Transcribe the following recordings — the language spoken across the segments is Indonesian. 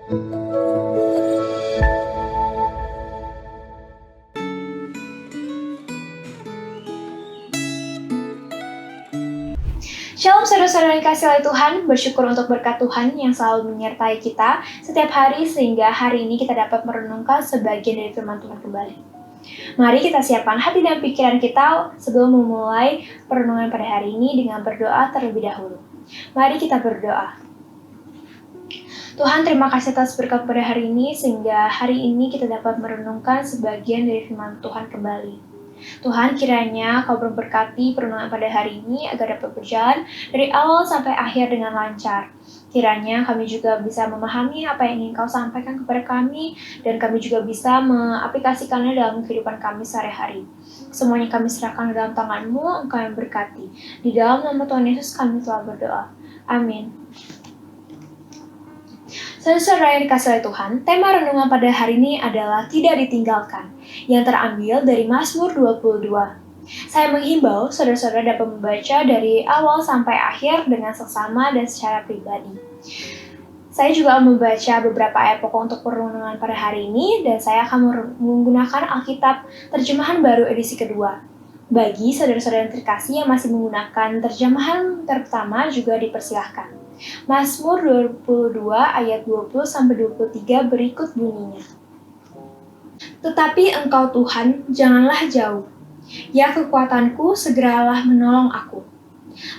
Shalom saudara-saudara yang dikasihi oleh Tuhan, bersyukur untuk berkat Tuhan yang selalu menyertai kita setiap hari sehingga hari ini kita dapat merenungkan sebagian dari firman Tuhan kembali. Mari kita siapkan hati dan pikiran kita sebelum memulai perenungan pada hari ini dengan berdoa terlebih dahulu. Mari kita berdoa. Tuhan, terima kasih atas berkat pada hari ini sehingga hari ini kita dapat merenungkan sebagian dari firman Tuhan kembali. Tuhan, kiranya Kau memberkati perenungan pada hari ini agar dapat berjalan dari awal sampai akhir dengan lancar. Kiranya kami juga bisa memahami apa yang ingin Kau sampaikan kepada kami dan kami juga bisa mengaplikasikannya dalam kehidupan kami sehari-hari. Semuanya kami serahkan dalam tangan-Mu, Engkau yang berkati. Di dalam nama Tuhan Yesus kami telah berdoa. Amin. Saudara-saudara yang dikasihi oleh Tuhan, tema renungan pada hari ini adalah tidak ditinggalkan, yang terambil dari Mazmur 22. Saya menghimbau saudara-saudara dapat membaca dari awal sampai akhir dengan seksama dan secara pribadi. Saya juga membaca beberapa ayat pokok untuk perenungan pada hari ini, dan saya akan menggunakan Alkitab terjemahan baru edisi kedua. Bagi saudara-saudara yang terkasih yang masih menggunakan terjemahan pertama juga dipersilahkan. Mazmur 22 ayat 20-23 berikut bunyinya. Tetapi Engkau Tuhan, janganlah jauh. Ya kekuatanku, segeralah menolong aku.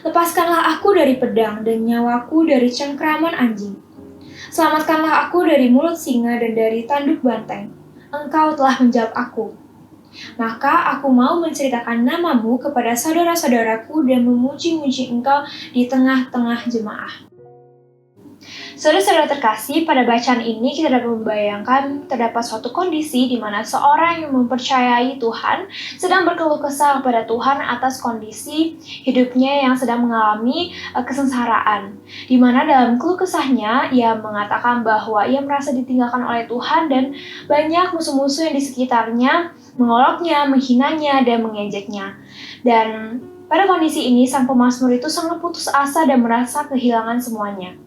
Lepaskanlah aku dari pedang dan nyawaku dari cengkraman anjing. Selamatkanlah aku dari mulut singa dan dari tanduk banteng. Engkau telah menjawab aku. Maka aku mau menceritakan namamu kepada saudara-saudaraku dan memuji-muji Engkau di tengah-tengah jemaah. Saudara-saudara terkasih, pada bacaan ini kita dapat membayangkan terdapat suatu kondisi di mana seorang yang mempercayai Tuhan sedang berkeluh kesah kepada Tuhan atas kondisi hidupnya yang sedang mengalami kesengsaraan. Di mana dalam keluh kesahnya ia mengatakan bahwa ia merasa ditinggalkan oleh Tuhan dan banyak musuh-musuh yang di sekitarnya mengoloknya, menghinanya, dan mengejeknya. Dan pada kondisi ini, sang pemazmur itu sangat putus asa dan merasa kehilangan semuanya.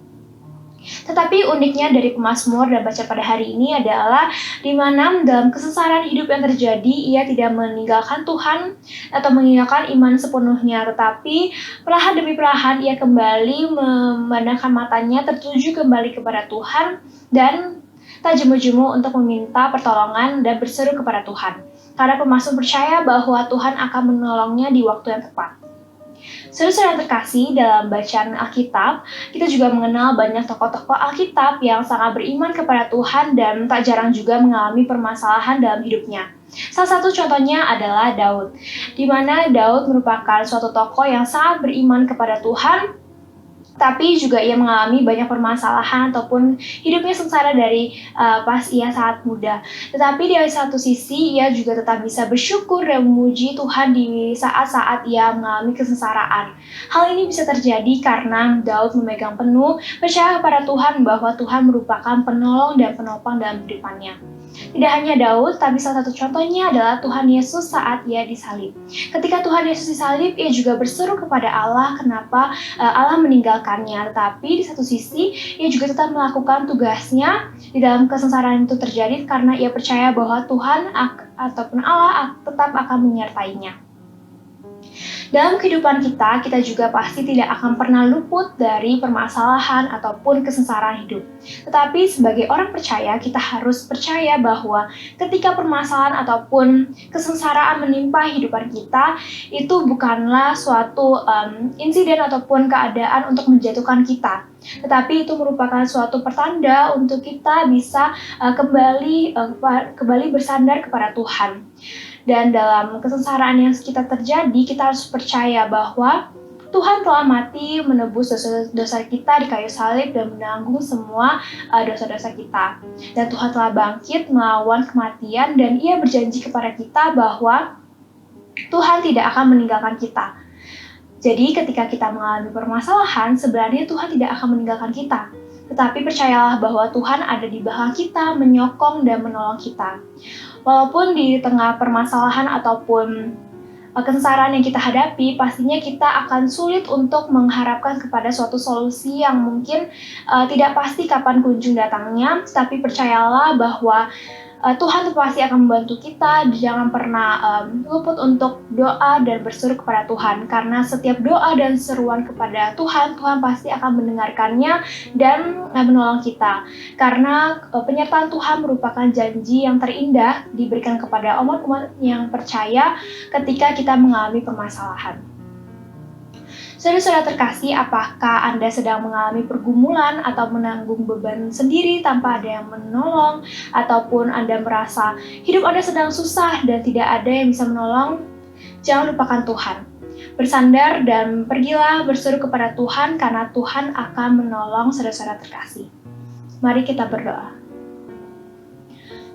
Tetapi uniknya dari pemazmur dan baca pada hari ini adalah di mana dalam kesengsaraan hidup yang terjadi, ia tidak meninggalkan Tuhan atau meninggalkan iman sepenuhnya, tetapi perlahan demi perlahan ia kembali memandangkan matanya tertuju kembali kepada Tuhan dan tak jemu-jemu untuk meminta pertolongan dan berseru kepada Tuhan. Karena pemazmur percaya bahwa Tuhan akan menolongnya di waktu yang tepat. Saudara-saudara yang terkasih, dalam bacaan Alkitab, kita juga mengenal banyak tokoh-tokoh Alkitab yang sangat beriman kepada Tuhan dan tak jarang juga mengalami permasalahan dalam hidupnya. Salah satu contohnya adalah Daud, di mana Daud merupakan suatu tokoh yang sangat beriman kepada Tuhan, tapi juga ia mengalami banyak permasalahan ataupun hidupnya sengsara dari pas ia saat muda. Tetapi di satu sisi ia juga tetap bisa bersyukur dan memuji Tuhan di saat-saat ia mengalami kesengsaraan. Hal ini bisa terjadi karena Daud memegang penuh percaya kepada Tuhan bahwa Tuhan merupakan penolong dan penopang dalam kehidupannya. Tidak hanya Daud, tapi salah satu contohnya adalah Tuhan Yesus saat ia disalib. Ketika Tuhan Yesus disalib, ia juga berseru kepada Allah kenapa Allah meninggalkannya. Tetapi di satu sisi, ia juga tetap melakukan tugasnya di dalam kesengsaraan itu terjadi karena ia percaya bahwa Tuhan ataupun Allah tetap akan menyertainya. Dalam kehidupan kita juga pasti tidak akan pernah luput dari permasalahan ataupun kesengsaraan hidup. Tetapi sebagai orang percaya, kita harus percaya bahwa ketika permasalahan ataupun kesengsaraan menimpa kehidupan kita, itu bukanlah suatu insiden ataupun keadaan untuk menjatuhkan kita. Tetapi itu merupakan suatu pertanda untuk kita bisa kembali bersandar kepada Tuhan. Dan dalam kesengsaraan yang kita terjadi, kita harus percaya bahwa Tuhan telah mati menebus dosa-dosa kita di kayu salib dan menanggung semua dosa-dosa kita. Dan Tuhan telah bangkit melawan kematian dan Ia berjanji kepada kita bahwa Tuhan tidak akan meninggalkan kita. Jadi ketika kita mengalami permasalahan, sebenarnya Tuhan tidak akan meninggalkan kita. Tetapi percayalah bahwa Tuhan ada di belakang kita, menyokong dan menolong kita. Walaupun di tengah permasalahan ataupun kesengsaraan yang kita hadapi, pastinya kita akan sulit untuk mengharapkan kepada suatu solusi yang mungkin tidak pasti kapan kunjung datangnya, tapi percayalah bahwa Tuhan tuh pasti akan membantu kita. Jangan pernah luput untuk doa dan berseru kepada Tuhan, karena setiap doa dan seruan kepada Tuhan, Tuhan pasti akan mendengarkannya dan menolong kita. Karena penyertaan Tuhan merupakan janji yang terindah diberikan kepada umat-umat yang percaya ketika kita mengalami permasalahan. Saudara-saudara terkasih, apakah Anda sedang mengalami pergumulan atau menanggung beban sendiri tanpa ada yang menolong, ataupun Anda merasa hidup Anda sedang susah dan tidak ada yang bisa menolong? Jangan lupakan Tuhan. Bersandar dan pergilah berseru kepada Tuhan, karena Tuhan akan menolong saudara-saudara terkasih. Mari kita berdoa.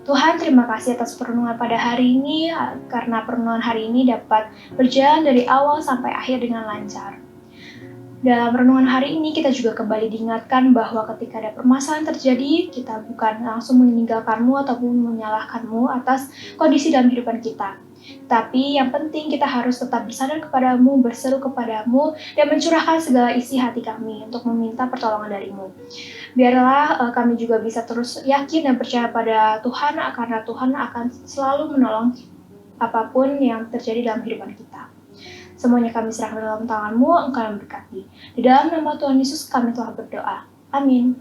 Tuhan, terima kasih atas perenungan pada hari ini, karena perenungan hari ini dapat berjalan dari awal sampai akhir dengan lancar. Dalam renungan hari ini kita juga kembali diingatkan bahwa ketika ada permasalahan terjadi, kita bukan langsung meninggalkanmu ataupun menyalahkanmu atas kondisi dalam kehidupan kita. Tapi yang penting kita harus tetap bersandar kepadamu, berseru kepadamu, dan mencurahkan segala isi hati kami untuk meminta pertolongan darimu. Biarlah kami juga bisa terus yakin dan percaya pada Tuhan, karena Tuhan akan selalu menolong apapun yang terjadi dalam kehidupan kita. Semuanya kami serahkan dalam tangan-Mu, Engkau yang berkati. Di dalam nama Tuhan Yesus kami telah berdoa. Amin.